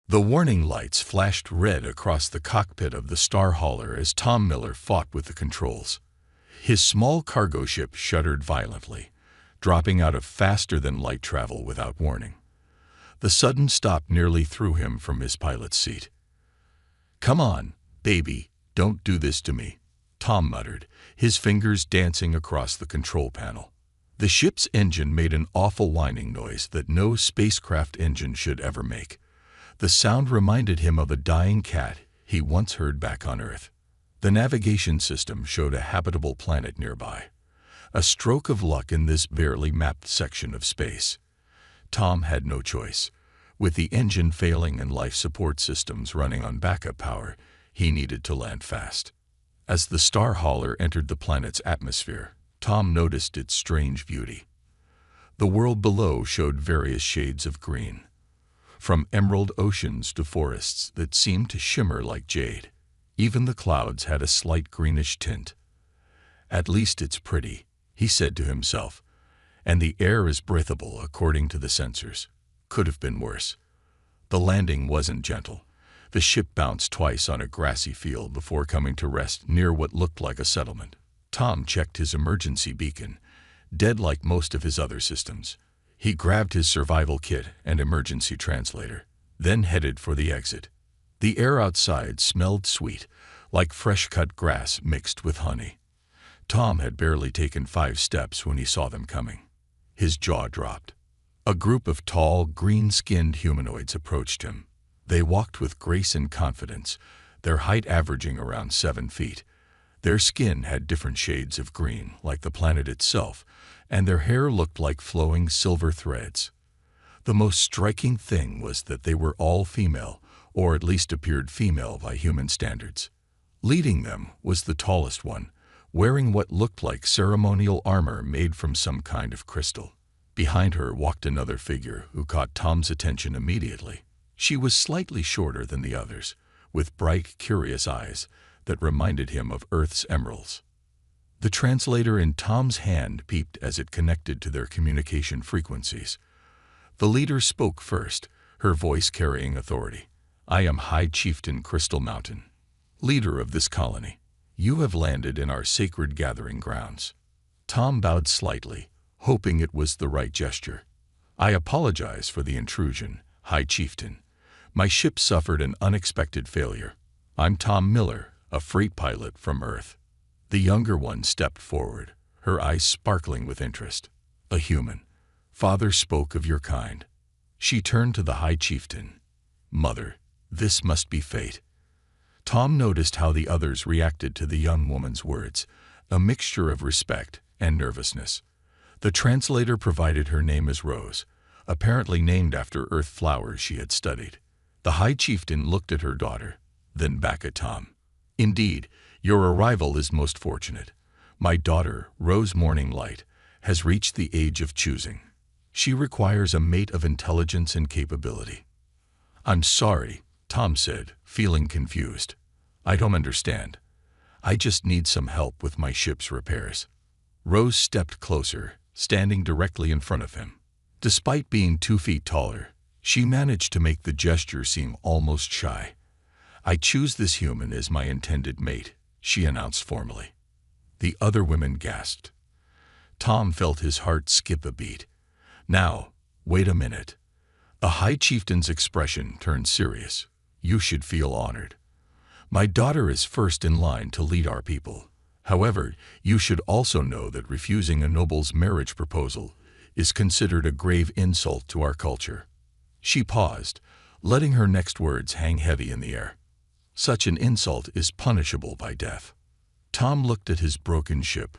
The warning lights flashed red across the cockpit of the Star Hauler as Tom Miller fought with the controls. His small cargo ship shuddered violently, dropping out of faster-than-light travel without warning. The sudden stop nearly threw him from his pilot's seat. "Come on, baby, don't do this to me," Tom muttered, his fingers dancing across the control panel. The ship's engine made an awful whining noise that no spacecraft engine should ever make. The sound reminded him of a dying cat he once heard back on Earth. The navigation system showed a habitable planet nearby. A stroke of luck in this barely mapped section of space. Tom had no choice. With the engine failing and life support systems running on backup power, he needed to land fast. As the Star Hauler entered the planet's atmosphere, Tom noticed its strange beauty. The world below showed various shades of green, from emerald oceans to forests that seemed to shimmer like jade. Even the clouds had a slight greenish tint. "At least it's pretty," he said to himself, "and the air is breathable according to the sensors. Could have been worse." The landing wasn't gentle. The ship bounced twice on a grassy field before coming to rest near what looked like a settlement. Tom checked his emergency beacon, dead like most of his other systems. He grabbed his survival kit and emergency translator, then headed for the exit. The air outside smelled sweet, like fresh-cut grass mixed with honey. Tom had barely taken 5 steps when he saw them coming. His jaw dropped. A group of tall, green-skinned humanoids approached him. They walked with grace and confidence, their height averaging around 7 feet. Their skin had different shades of green, like the planet itself, and their hair looked like flowing silver threads. The most striking thing was that they were all female, or at least appeared female by human standards. Leading them was the tallest one, wearing what looked like ceremonial armor made from some kind of crystal. Behind her walked another figure who caught Tom's attention immediately. She was slightly shorter than the others, with bright, curious eyes that reminded him of Earth's emeralds. The translator in Tom's hand peeped as it connected to their communication frequencies. The leader spoke first, her voice carrying authority. "I am High Chieftain Crystal Mountain, leader of this colony. You have landed in our sacred gathering grounds." Tom bowed slightly, hoping it was the right gesture. "I apologize for the intrusion, High Chieftain. My ship suffered an unexpected failure. I'm Tom Miller, a freight pilot from Earth." The younger one stepped forward, her eyes sparkling with interest. "A human. Father spoke of your kind." She turned to the High Chieftain. "Mother, this must be fate." Tom noticed how the others reacted to the young woman's words, a mixture of respect and nervousness. The translator provided her name as Rose, apparently named after Earth flowers she had studied. The High Chieftain looked at her daughter, then back at Tom. "Indeed, your arrival is most fortunate. My daughter, Rose Morning Light, has reached the age of choosing. She requires a mate of intelligence and capability." "I'm sorry," Tom said, feeling confused. "I don't understand. I just need some help with my ship's repairs." Rose stepped closer, standing directly in front of him. Despite being 2 feet taller, she managed to make the gesture seem almost shy. "I choose this human as my intended mate," she announced formally. The other women gasped. Tom felt his heart skip a beat. "Now, wait a minute." The High Chieftain's expression turned serious. "You should feel honored. My daughter is first in line to lead our people. However, you should also know that refusing a noble's marriage proposal is considered a grave insult to our culture." She paused, letting her next words hang heavy in the air. "Such an insult is punishable by death." Tom looked at his broken ship,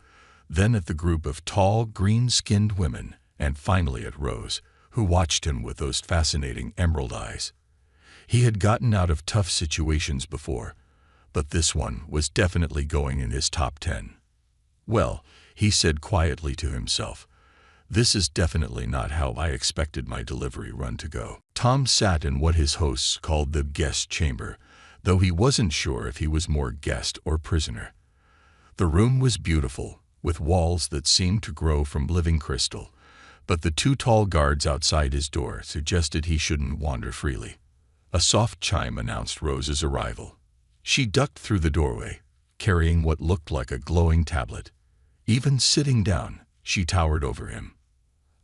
then at the group of tall, green-skinned women, and finally at Rose, who watched him with those fascinating emerald eyes. He had gotten out of tough situations before, but this one was definitely going in his top 10. "Well," he said quietly to himself, "this is definitely not how I expected my delivery run to go." Tom sat in what his hosts called the guest chamber, though he wasn't sure if he was more guest or prisoner. The room was beautiful, with walls that seemed to grow from living crystal, but the 2 tall guards outside his door suggested he shouldn't wander freely. A soft chime announced Rose's arrival. She ducked through the doorway, carrying what looked like a glowing tablet. Even sitting down, she towered over him.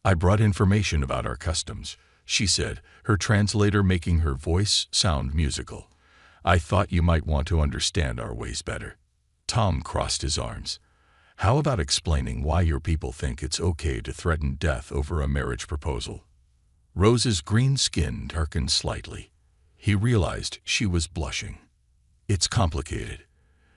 "I brought information about our customs," she said, her translator making her voice sound musical. "I thought you might want to understand our ways better." Tom crossed his arms. "How about explaining why your people think it's okay to threaten death over a marriage proposal?" Rose's green skin darkened slightly. He realized she was blushing. "It's complicated.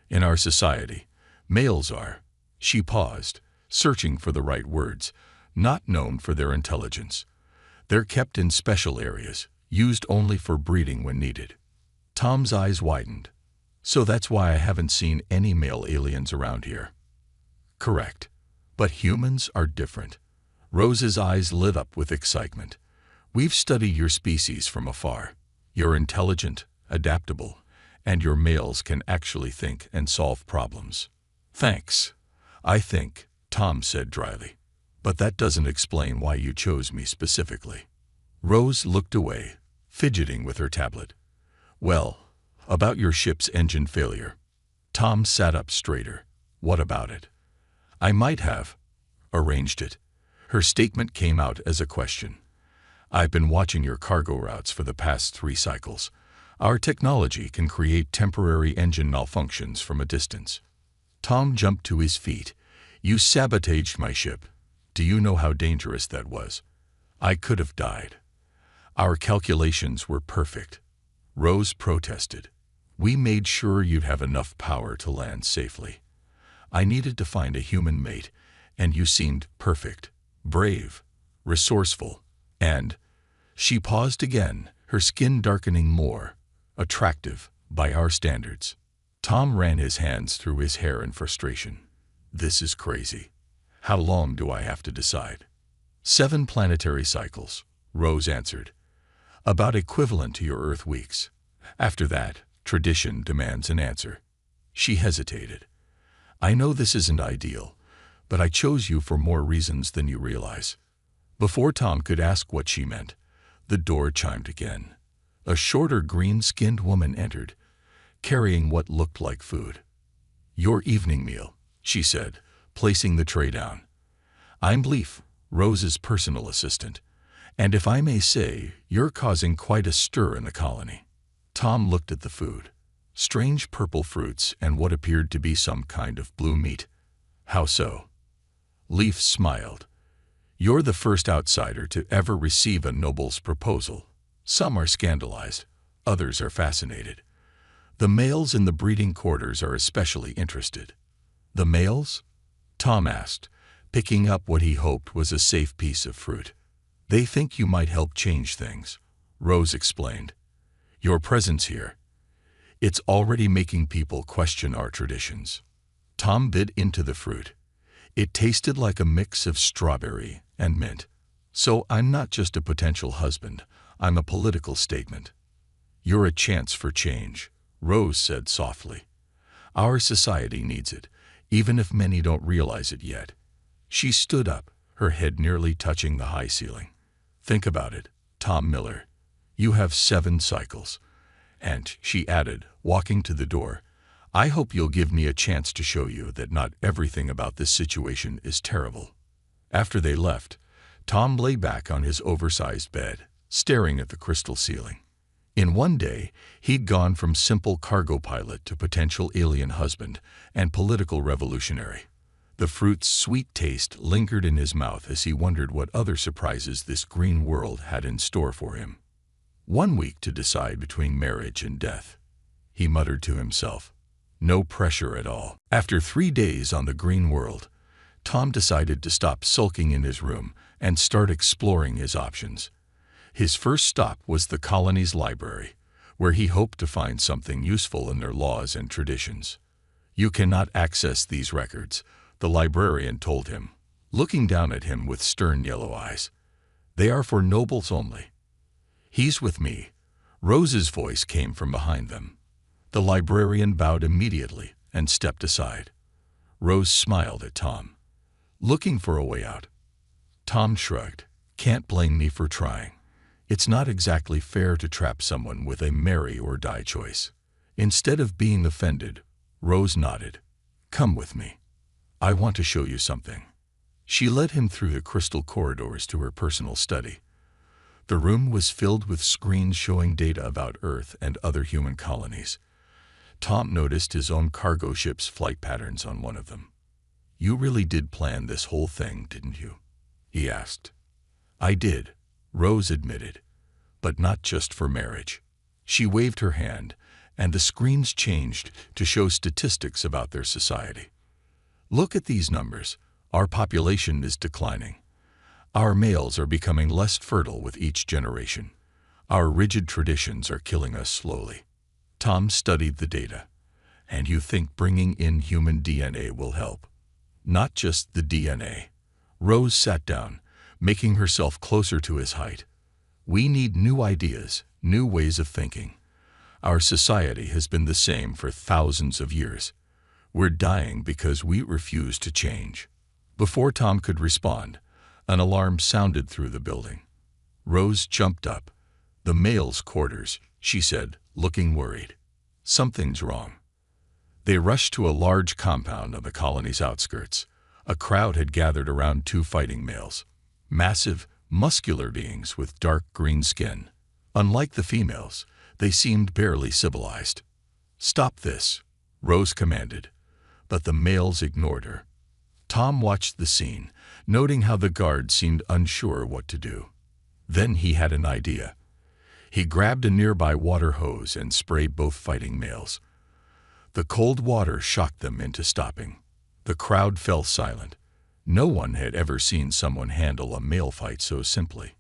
In our society, males are—" She paused, searching for the right words, "not known for their intelligence. They're kept in special areas, used only for breeding when needed." Tom's eyes widened. "So that's why I haven't seen any male aliens around here." "Correct. But humans are different." Rose's eyes lit up with excitement. "We've studied your species from afar. You're intelligent, adaptable, and your males can actually think and solve problems." "Thanks. I think," Tom said dryly. "But that doesn't explain why you chose me specifically." Rose looked away, fidgeting with her tablet. "Well, about your ship's engine failure." Tom sat up straighter. "What about it?" "I might have arranged it." Her statement came out as a question. "I've been watching your cargo routes for the past 3 cycles. Our technology can create temporary engine malfunctions from a distance." Tom jumped to his feet. "You sabotaged my ship. Do you know how dangerous that was? I could have died." "Our calculations were perfect." Rose protested. "We made sure you'd have enough power to land safely. I needed to find a human mate, and you seemed perfect, brave, resourceful, and—" She paused again, her skin darkening more, "attractive, by our standards." Tom ran his hands through his hair in frustration. "This is crazy. How long do I have to decide?" 7 planetary cycles, Rose answered. "About equivalent to your Earth weeks. After that, tradition demands an answer." She hesitated. "I know this isn't ideal, but I chose you for more reasons than you realize." Before Tom could ask what she meant, the door chimed again. A shorter green-skinned woman entered, carrying what looked like food. "Your evening meal," she said, placing the tray down. "I'm Leaf, Rose's personal assistant, and if I may say, you're causing quite a stir in the colony." Tom looked at the food. Strange purple fruits and what appeared to be some kind of blue meat. "How so?" Leaf smiled. "You're the first outsider to ever receive a noble's proposal. Some are scandalized, others are fascinated. The males in the breeding quarters are especially interested." "The males?" Tom asked, picking up what he hoped was a safe piece of fruit. "They think you might help change things," Rose explained. "Your presence here, it's already making people question our traditions." Tom bit into the fruit. It tasted like a mix of strawberry and mint. "So I'm not just a potential husband, I'm a political statement." "You're a chance for change," Rose said softly. "Our society needs it, even if many don't realize it yet." She stood up, her head nearly touching the high ceiling. "Think about it, Tom Miller. You have 7 cycles." And she added, walking to the door, "I hope you'll give me a chance to show you that not everything about this situation is terrible." After they left, Tom lay back on his oversized bed, staring at the crystal ceiling. In one day, he'd gone from simple cargo pilot to potential alien husband and political revolutionary. The fruit's sweet taste lingered in his mouth as he wondered what other surprises this green world had in store for him. 1 week to decide between marriage and death, he muttered to himself. No pressure at all. After 3 days on the green world, Tom decided to stop sulking in his room and start exploring his options. His first stop was the colony's library, where he hoped to find something useful in their laws and traditions. "You cannot access these records," the librarian told him, looking down at him with stern yellow eyes. "They are for nobles only." "He's with me." Rose's voice came from behind them. The librarian bowed immediately and stepped aside. Rose smiled at Tom. "Looking for a way out?" Tom shrugged. "Can't blame me for trying. It's not exactly fair to trap someone with a marry or die choice. Instead of being offended, Rose nodded. Come with me. I want to show you something. She led him through the crystal corridors to her personal study. The room was filled with screens showing data about Earth and other human colonies. Tom noticed his own cargo ship's flight patterns on one of them. You really did plan this whole thing, didn't you? He asked. I did, Rose admitted, but not just for marriage. She waved her hand, and the screens changed to show statistics about their society. Look at these numbers. Our population is declining. Our males are becoming less fertile with each generation. Our rigid traditions are killing us slowly. Tom studied the data. And you think bringing in human DNA will help? Not just the DNA. Rose sat down, making herself closer to his height. We need new ideas, new ways of thinking. Our society has been the same for thousands of years. We're dying because we refuse to change. Before Tom could respond, an alarm sounded through the building. Rose jumped up. The male's quarters, she said, looking worried. Something's wrong. They rushed to a large compound on the colony's outskirts. A crowd had gathered around two fighting males. Massive, muscular beings with dark green skin. Unlike the females, they seemed barely civilized. Stop this, Rose commanded, but the males ignored her. Tom watched the scene, noting how the guard seemed unsure what to do. Then he had an idea. He grabbed a nearby water hose and sprayed both fighting males. The cold water shocked them into stopping. The crowd fell silent. No one had ever seen someone handle a male fight so simply.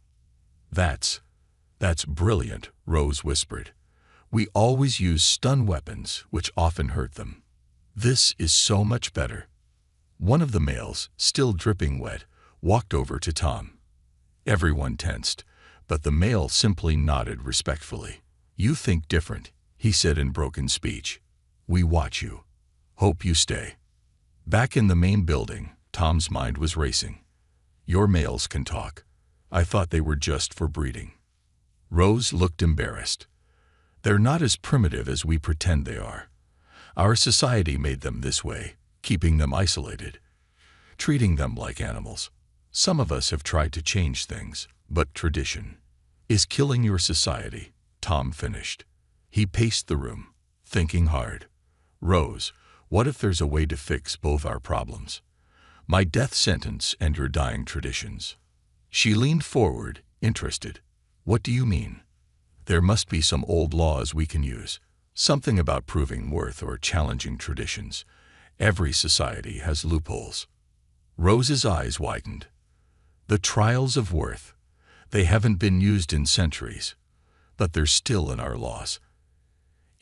That's brilliant, Rose whispered. We always use stun weapons, which often hurt them. This is so much better. One of the males, still dripping wet, walked over to Tom. Everyone tensed, but the male simply nodded respectfully. You think different, he said in broken speech. We watch you. Hope you stay. Back in the main building, Tom's mind was racing. Your males can talk. I thought they were just for breeding. Rose looked embarrassed. They're not as primitive as we pretend they are. Our society made them this way, keeping them isolated, treating them like animals. Some of us have tried to change things, but tradition is killing your society, Tom finished. He paced the room, thinking hard. Rose, what if there's a way to fix both our problems? My death sentence and your dying traditions. She leaned forward, interested. What do you mean? There must be some old laws we can use. Something about proving worth or challenging traditions. Every society has loopholes. Rose's eyes widened. The trials of worth. They haven't been used in centuries, but they're still in our laws.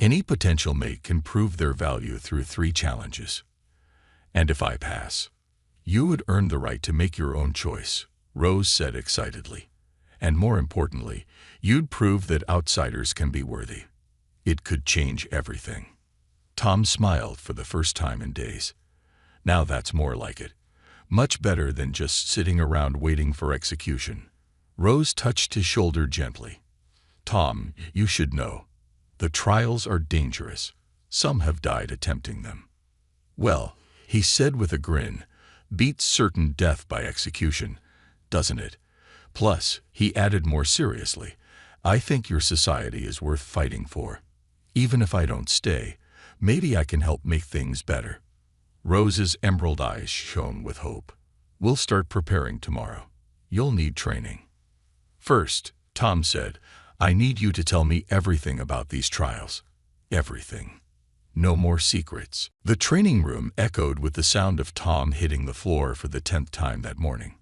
Any potential mate can prove their value through 3 challenges. And if I pass, you would earn the right to make your own choice, Rose said excitedly. And more importantly, you'd prove that outsiders can be worthy. It could change everything. Tom smiled for the first time in days. Now that's more like it. Much better than just sitting around waiting for execution. Rose touched his shoulder gently. Tom, you should know. The trials are dangerous. Some have died attempting them. Well, he said with a grin, beats certain death by execution, doesn't it? Plus, he added more seriously, I think your society is worth fighting for. Even if I don't stay, maybe I can help make things better. Rose's emerald eyes shone with hope. We'll start preparing tomorrow. You'll need training. First, Tom said, I need you to tell me everything about these trials. Everything. No more secrets. The training room echoed with the sound of Tom hitting the floor for the 10th time that morning.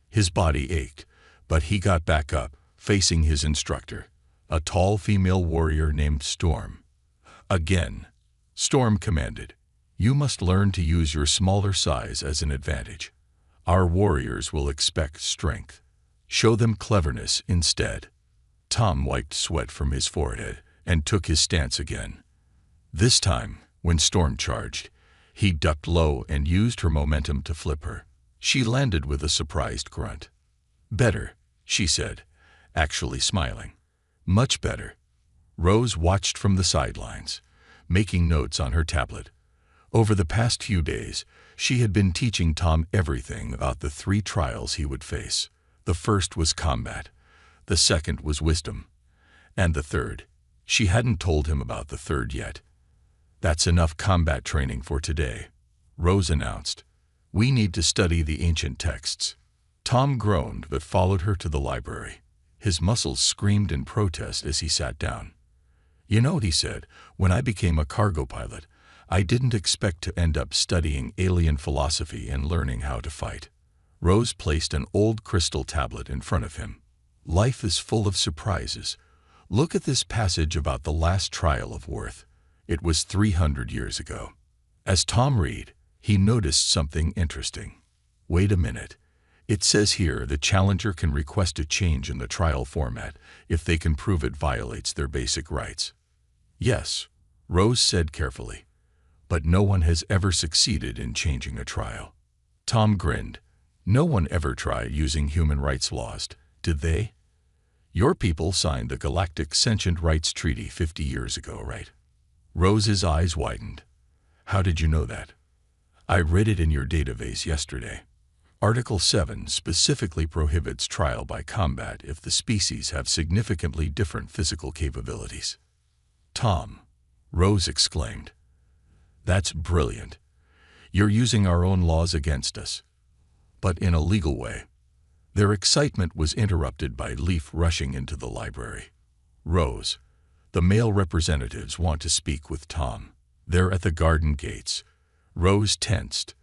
His body ached, but he got back up, facing his instructor, a tall female warrior named Storm. Again, Storm commanded, you must learn to use your smaller size as an advantage. Our warriors will expect strength. Show them cleverness instead. Tom wiped sweat from his forehead and took his stance again. This time, when Storm charged, he ducked low and used her momentum to flip her. She landed with a surprised grunt. Better, she said, actually smiling. Much better. Rose watched from the sidelines, making notes on her tablet. Over the past few days, she had been teaching Tom everything about the 3 trials he would face. The first was combat, the second was wisdom, and the third, she hadn't told him about the third yet. "That's enough combat training for today," Rose announced. "We need to study the ancient texts." Tom groaned but followed her to the library. His muscles screamed in protest as he sat down. "You know," he said, "when I became a cargo pilot, I didn't expect to end up studying alien philosophy and learning how to fight." Rose placed an old crystal tablet in front of him. "Life is full of surprises. Look at this passage about the last trial of Worth. It was 300 years ago." As Tom read, he noticed something interesting. "Wait a minute. It says here the challenger can request a change in the trial format if they can prove it violates their basic rights." "Yes," Rose said carefully, "but no one has ever succeeded in changing a trial." Tom grinned. "No one ever tried using human rights laws, did they? Your people signed the Galactic Sentient Rights Treaty 50 years ago, right?" Rose's eyes widened. "How did you know that?" "I read it in your database yesterday. Article 7 specifically prohibits trial by combat if the species have significantly different physical capabilities." "Tom," Rose exclaimed, "that's brilliant. You're using our own laws against us, but in a legal way." Their excitement was interrupted by Leaf rushing into the library. "Rose, the male representatives want to speak with Tom. They're at the garden gates." Rose tensed.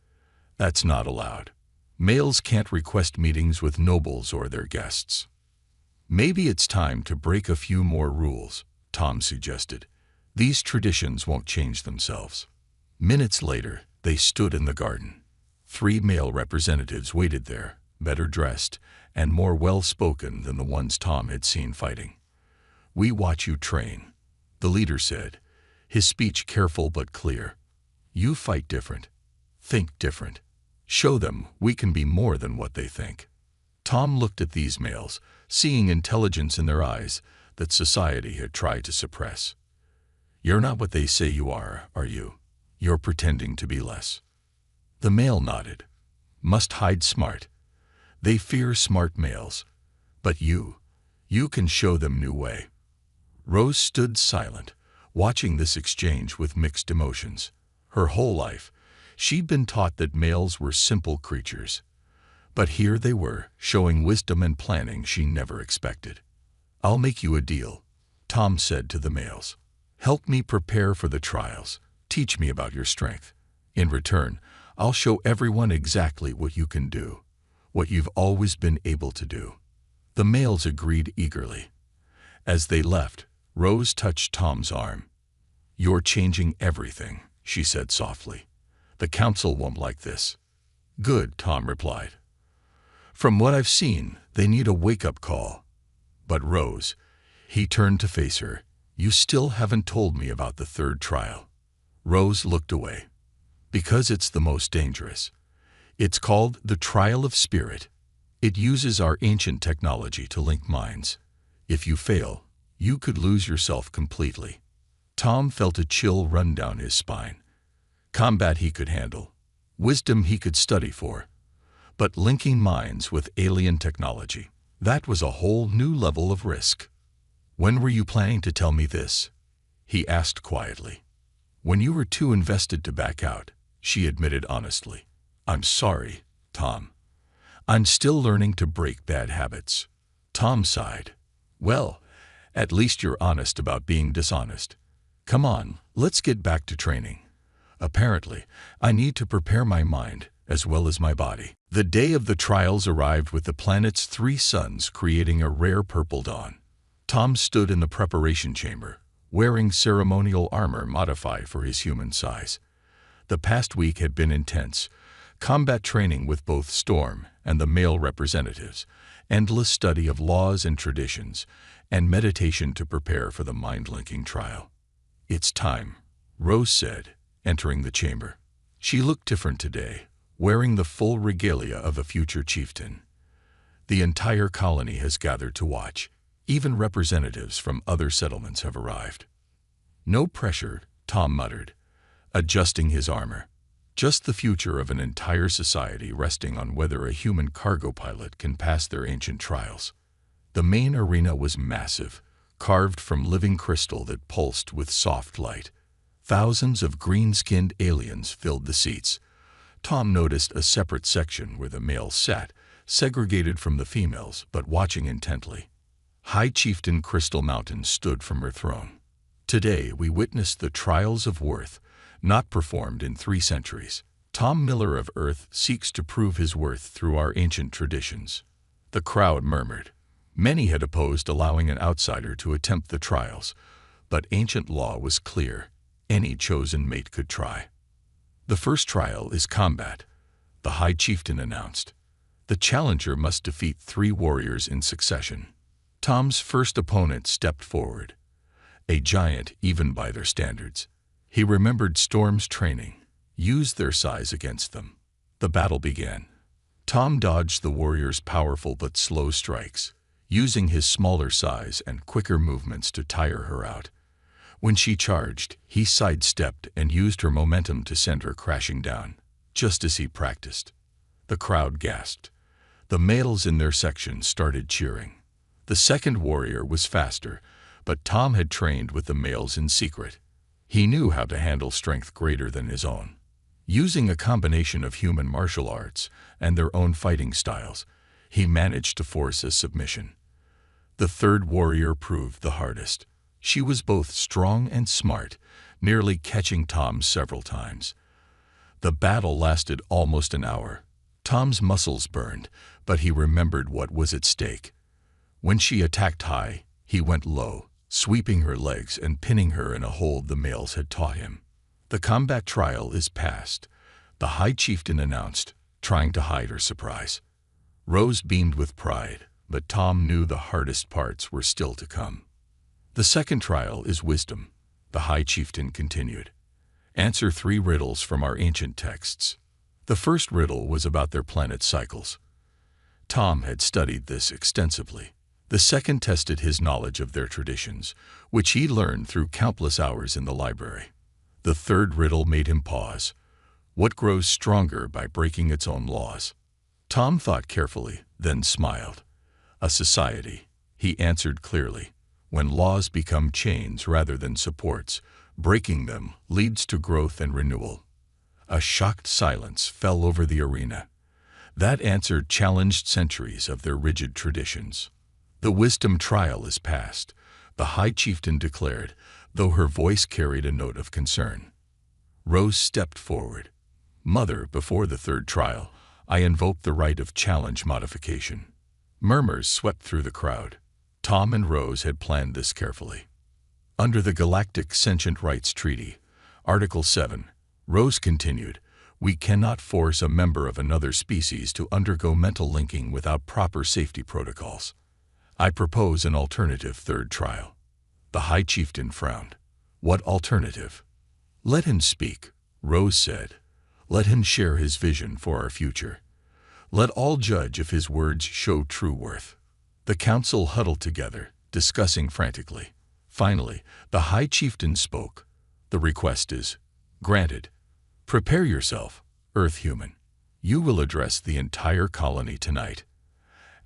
"That's not allowed. Males can't request meetings with nobles or their guests." "Maybe it's time to break a few more rules," Tom suggested. "These traditions won't change themselves." Minutes later, they stood in the garden. 3 male representatives waited there, better dressed and more well-spoken than the ones Tom had seen fighting. "We watch you train," the leader said, his speech careful but clear. "You fight different. Think different. Show them we can be more than what they think." Tom looked at these males, seeing intelligence in their eyes that society had tried to suppress. "You're not what they say you are you? You're pretending to be less." The male nodded. "Must hide smart. They fear smart males. But you can show them new way." Rose stood silent, watching this exchange with mixed emotions. Her whole life, she'd been taught that males were simple creatures. But here they were, showing wisdom and planning she never expected. "I'll make you a deal," Tom said to the males. "Help me prepare for the trials. Teach me about your strength. In return, I'll show everyone exactly what you can do, what you've always been able to do." The males agreed eagerly. As they left, Rose touched Tom's arm. "You're changing everything," she said softly. "The council won't like this." "Good," Tom replied. "From what I've seen, they need a wake-up call." "But Rose," he turned to face her, "you still haven't told me about the third trial." Rose looked away. "Because it's the most dangerous. It's called the Trial of Spirit. It uses our ancient technology to link minds. If you fail, you could lose yourself completely." Tom felt a chill run down his spine. Combat he could handle. Wisdom he could study for. But linking minds with alien technology, that was a whole new level of risk. "When were you planning to tell me this?" he asked quietly. "When you were too invested to back out," she admitted honestly. "I'm sorry, Tom. I'm still learning to break bad habits." Tom sighed. "Well, at least you're honest about being dishonest. Come on, let's get back to training. Apparently, I need to prepare my mind as well as my body." The day of the trials arrived with the planet's 3 suns creating a rare purple dawn. Tom stood in the preparation chamber, wearing ceremonial armor modified for his human size. The past week had been intense, combat training with both Storm and the male representatives, endless study of laws and traditions, and meditation to prepare for the mind-linking trial. "It's time," Rose said, entering the chamber. She looked different today, wearing the full regalia of a future chieftain. "The entire colony has gathered to watch." Even representatives from other settlements have arrived. No pressure, Tom muttered, adjusting his armor. Just the future of an entire society resting on whether a human cargo pilot can pass their ancient trials. The main arena was massive, carved from living crystal that pulsed with soft light. Thousands of green-skinned aliens filled the seats. Tom noticed a separate section where the males sat, segregated from the females, but watching intently. High Chieftain Crystal Mountain stood from her throne. Today we witnessed the trials of worth, not performed in 3 centuries. Tom Miller of Earth seeks to prove his worth through our ancient traditions. The crowd murmured. Many had opposed allowing an outsider to attempt the trials, but ancient law was clear. Any chosen mate could try. The first trial is combat, the High Chieftain announced. The challenger must defeat 3 warriors in succession. Tom's first opponent stepped forward. A giant, even by their standards. He remembered Storm's training, used their size against them. The battle began. Tom dodged the warrior's powerful but slow strikes, using his smaller size and quicker movements to tire her out. When she charged, he sidestepped and used her momentum to send her crashing down, just as he practiced. The crowd gasped. The males in their section started cheering. The second warrior was faster, but Tom had trained with the males in secret. He knew how to handle strength greater than his own. Using a combination of human martial arts and their own fighting styles, he managed to force a submission. The third warrior proved the hardest. She was both strong and smart, nearly catching Tom several times. The battle lasted almost an hour. Tom's muscles burned, but he remembered what was at stake. When she attacked high, he went low, sweeping her legs and pinning her in a hold the males had taught him. The combat trial is past, the High Chieftain announced, trying to hide her surprise. Rose beamed with pride, but Tom knew the hardest parts were still to come. The second trial is wisdom, the High Chieftain continued. Answer 3 riddles from our ancient texts. The first riddle was about their planet's cycles. Tom had studied this extensively. The second tested his knowledge of their traditions, which he learned through countless hours in the library. The third riddle made him pause. What grows stronger by breaking its own laws? Tom thought carefully, then smiled. A society, he answered clearly. When laws become chains rather than supports, breaking them leads to growth and renewal. A shocked silence fell over the arena. That answer challenged centuries of their rigid traditions. The wisdom trial is past, the High Chieftain declared, though her voice carried a note of concern. Rose stepped forward. Mother, before the third trial, I invoke the right of challenge modification. Murmurs swept through the crowd. Tom and Rose had planned this carefully. Under the Galactic Sentient Rights Treaty, Article 7, Rose continued, we cannot force a member of another species to undergo mental linking without proper safety protocols. I propose an alternative third trial. The High Chieftain frowned. What alternative? Let him speak, Rose said. Let him share his vision for our future. Let all judge if his words show true worth. The council huddled together, discussing frantically. Finally, the High Chieftain spoke. The request is granted. Prepare yourself, Earth human. You will address the entire colony tonight.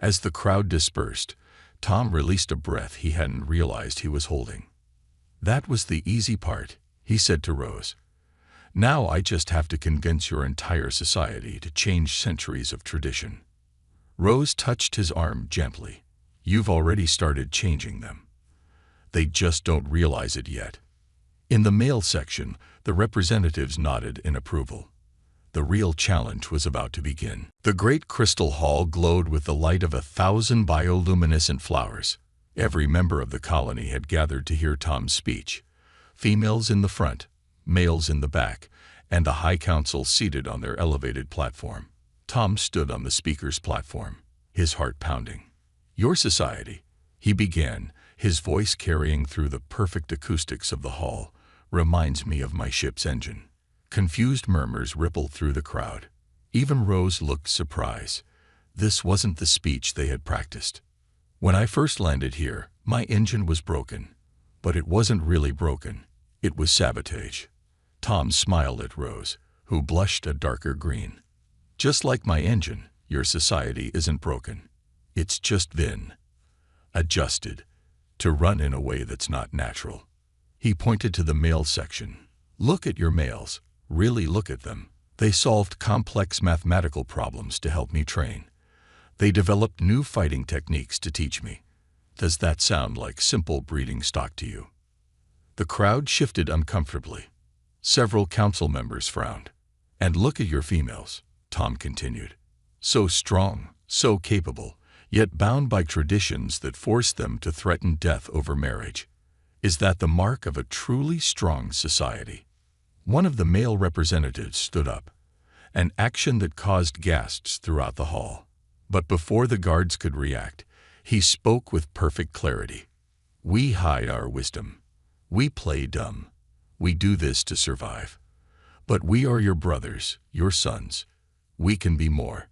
As the crowd dispersed, Tom released a breath he hadn't realized he was holding. That was the easy part, he said to Rose. Now I just have to convince your entire society to change centuries of tradition. Rose touched his arm gently. You've already started changing them. They just don't realize it yet. In the male section, the representatives nodded in approval. The real challenge was about to begin. The great crystal hall glowed with the light of 1,000 bioluminescent flowers. Every member of the colony had gathered to hear Tom's speech. Females in the front, males in the back, and the High Council seated on their elevated platform. Tom stood on the speaker's platform, his heart pounding. Your society, he began, his voice carrying through the perfect acoustics of the hall, reminds me of my ship's engine. Confused murmurs rippled through the crowd. Even Rose looked surprised. This wasn't the speech they had practiced. When I first landed here, My engine was broken, but it wasn't really broken. It was sabotage. Tom smiled at Rose, who blushed a darker green. Just like my engine, your society isn't broken. It's just been adjusted to run in a way that's not natural. He pointed to the male section. Look at your males. Really look at them. They solved complex mathematical problems to help me train. They developed new fighting techniques to teach me. Does that sound like simple breeding stock to you? The crowd shifted uncomfortably. Several council members frowned. And look at your females, Tom continued. So strong, so capable, yet bound by traditions that force them to threaten death over marriage. Is that the mark of a truly strong society? One of the male representatives stood up, an action that caused gasps throughout the hall. But before the guards could react, he spoke with perfect clarity. We hide our wisdom. We play dumb. We do this to survive. But we are your brothers, your sons. We can be more.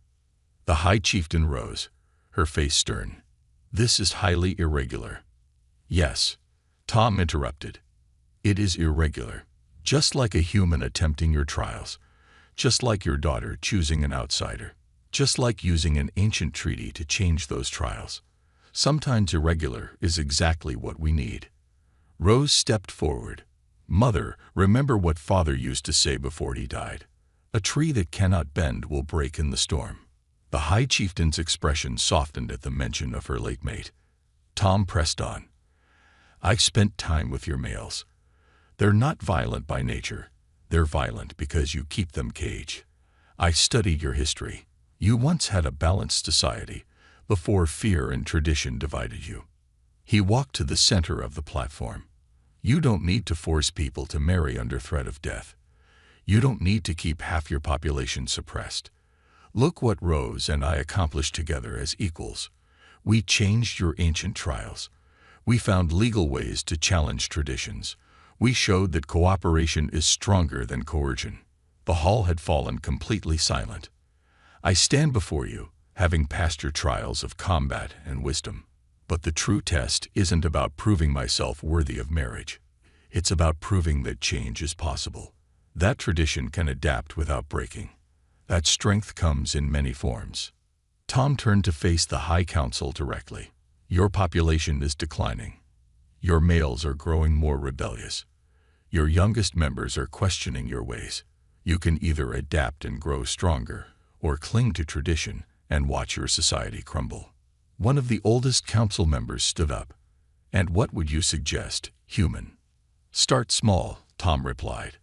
The High Chieftain rose, her face stern. This is highly irregular. Yes, Tom interrupted. It is irregular. Just like a human attempting your trials. Just like your daughter choosing an outsider. Just like using an ancient treaty to change those trials. Sometimes irregular is exactly what we need. Rose stepped forward. Mother, remember what Father used to say before he died. A tree that cannot bend will break in the storm. The High Chieftain's expression softened at the mention of her late mate. Tom pressed on. I spent time with your males. They're not violent by nature. They're violent because you keep them caged. I studied your history. You once had a balanced society, before fear and tradition divided you. He walked to the center of the platform. You don't need to force people to marry under threat of death. You don't need to keep half your population suppressed. Look what Rose and I accomplished together as equals. We changed your ancient trials. We found legal ways to challenge traditions. We showed that cooperation is stronger than coercion. The hall had fallen completely silent. I stand before you, having passed your trials of combat and wisdom. But the true test isn't about proving myself worthy of marriage. It's about proving that change is possible. That tradition can adapt without breaking. That strength comes in many forms. Tom turned to face the High Council directly. Your population is declining. Your males are growing more rebellious. Your youngest members are questioning your ways. You can either adapt and grow stronger, or cling to tradition and watch your society crumble. One of the oldest council members stood up. And what would you suggest, human? Start small, Tom replied.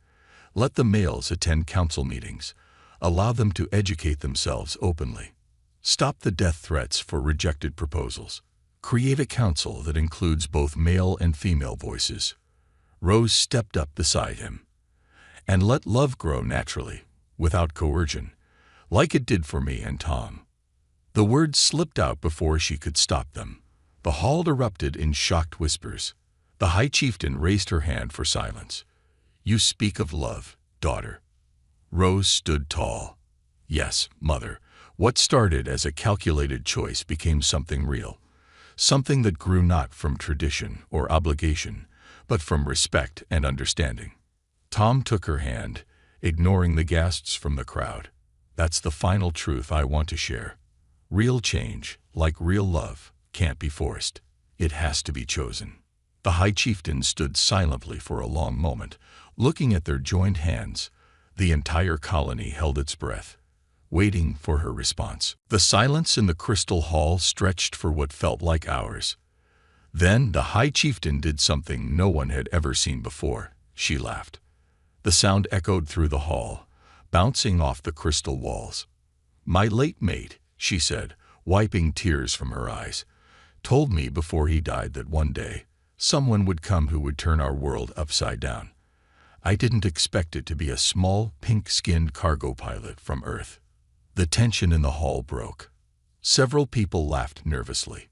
Let the males attend council meetings. Allow them to educate themselves openly. Stop the death threats for rejected proposals. Create a council that includes both male and female voices. Rose stepped up beside him. And let love grow naturally, without coercion, like it did for me and Tom. The words slipped out before she could stop them. The hall erupted in shocked whispers. The High Chieftain raised her hand for silence. You speak of love, daughter. Rose stood tall. Yes, mother. What started as a calculated choice became something real. Something that grew not from tradition or obligation, but from respect and understanding. Tom took her hand, ignoring the gasps from the crowd. That's the final truth I want to share. Real change, like real love, can't be forced. It has to be chosen. The High Chieftain stood silently for a long moment, looking at their joined hands. The entire colony held its breath, waiting for her response. The silence in the crystal hall stretched for what felt like hours. Then the High Chieftain did something no one had ever seen before. She laughed. The sound echoed through the hall, bouncing off the crystal walls. My late mate, she said, wiping tears from her eyes, told me before he died that one day, someone would come who would turn our world upside down. I didn't expect it to be a small, pink-skinned cargo pilot from Earth. The tension in the hall broke. Several people laughed nervously.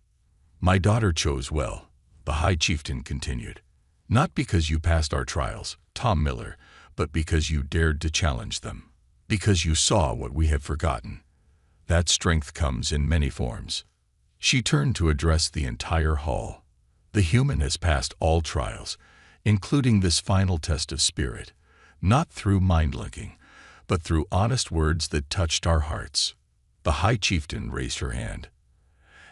My daughter chose well, the High Chieftain continued. Not because you passed our trials, Tom Miller, but because you dared to challenge them. Because you saw what we had forgotten. That strength comes in many forms. She turned to address the entire hall. The human has passed all trials, including this final test of spirit, not through mind-linking, but through honest words that touched our hearts. The High Chieftain raised her hand.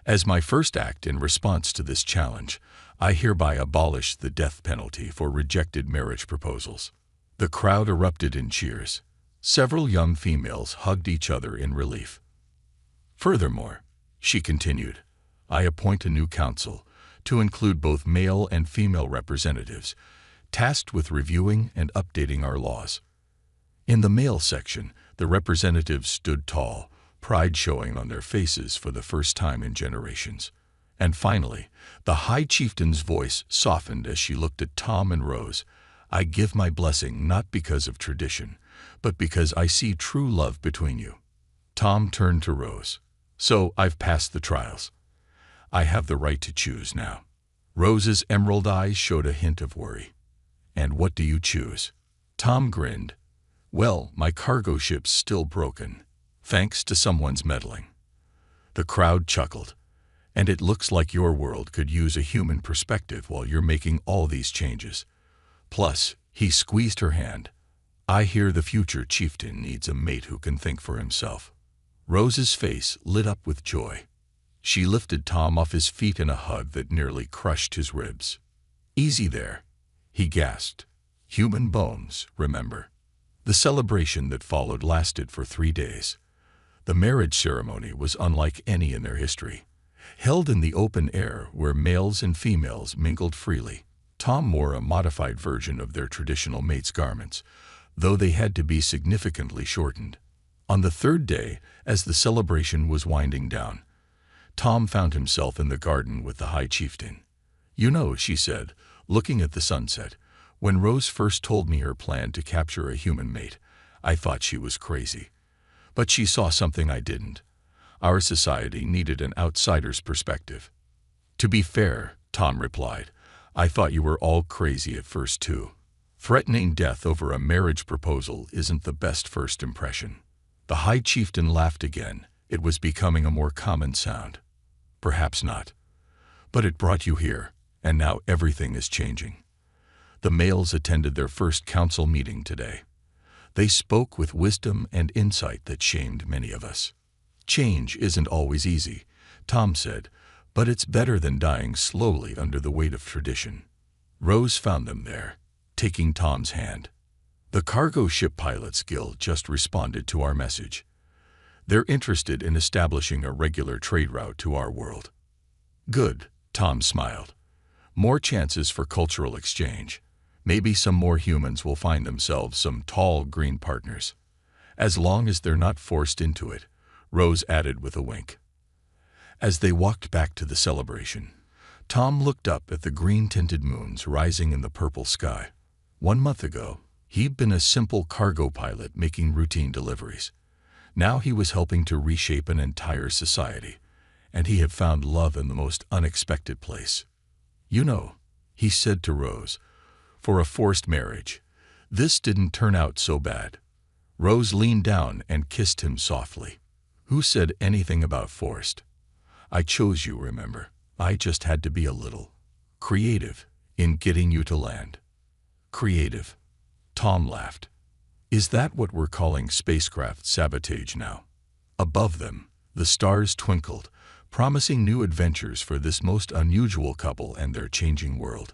As my first act in response to this challenge, I hereby abolish the death penalty for rejected marriage proposals. The crowd erupted in cheers. Several young females hugged each other in relief. Furthermore, she continued, I appoint a new council to include both male and female representatives, tasked with reviewing and updating our laws. In the male section, the representatives stood tall, pride showing on their faces for the first time in generations. And finally, the High Chieftain's voice softened as she looked at Tom and Rose. I give my blessing not because of tradition, but because I see true love between you. Tom turned to Rose. So I've passed the trials. I have the right to choose now. Rose's emerald eyes showed a hint of worry. And what do you choose? Tom grinned. Well, my cargo ship's still broken, thanks to someone's meddling. The crowd chuckled. And it looks like your world could use a human perspective while you're making all these changes. Plus, he squeezed her hand. I hear the future chieftain needs a mate who can think for himself. Rose's face lit up with joy. She lifted Tom off his feet in a hug that nearly crushed his ribs. Easy there, he gasped. Human bones, remember. The celebration that followed lasted for 3 days. The marriage ceremony was unlike any in their history. Held in the open air where males and females mingled freely, Tom wore a modified version of their traditional mate's garments, though they had to be significantly shortened. On the 3rd day, as the celebration was winding down, Tom found himself in the garden with the High Chieftain. You know, she said, looking at the sunset, when Rose first told me her plan to capture a human mate, I thought she was crazy. But she saw something I didn't. Our society needed an outsider's perspective. To be fair, Tom replied, I thought you were all crazy at first too. Threatening death over a marriage proposal isn't the best first impression. The High Chieftain laughed again. It was becoming a more common sound. Perhaps not. But it brought you here, and now everything is changing. The males attended their first council meeting today. They spoke with wisdom and insight that shamed many of us. Change isn't always easy, Tom said, but it's better than dying slowly under the weight of tradition. Rose found them there, taking Tom's hand. The Cargo Ship Pilots Guild just responded to our message. They're interested in establishing a regular trade route to our world. Good, Tom smiled. More chances for cultural exchange. Maybe some more humans will find themselves some tall green partners. As long as they're not forced into it, Rose added with a wink. As they walked back to the celebration, Tom looked up at the green-tinted moons rising in the purple sky. 1 month ago, he'd been a simple cargo pilot making routine deliveries. Now he was helping to reshape an entire society, and he had found love in the most unexpected place. You know, he said to Rose, for a forced marriage, this didn't turn out so bad. Rose leaned down and kissed him softly. Who said anything about forced? I chose you, remember? I just had to be a little creative in getting you to land. Creative. Tom laughed. Is that what we're calling spacecraft sabotage now? Above them, the stars twinkled, promising new adventures for this most unusual couple and their changing world.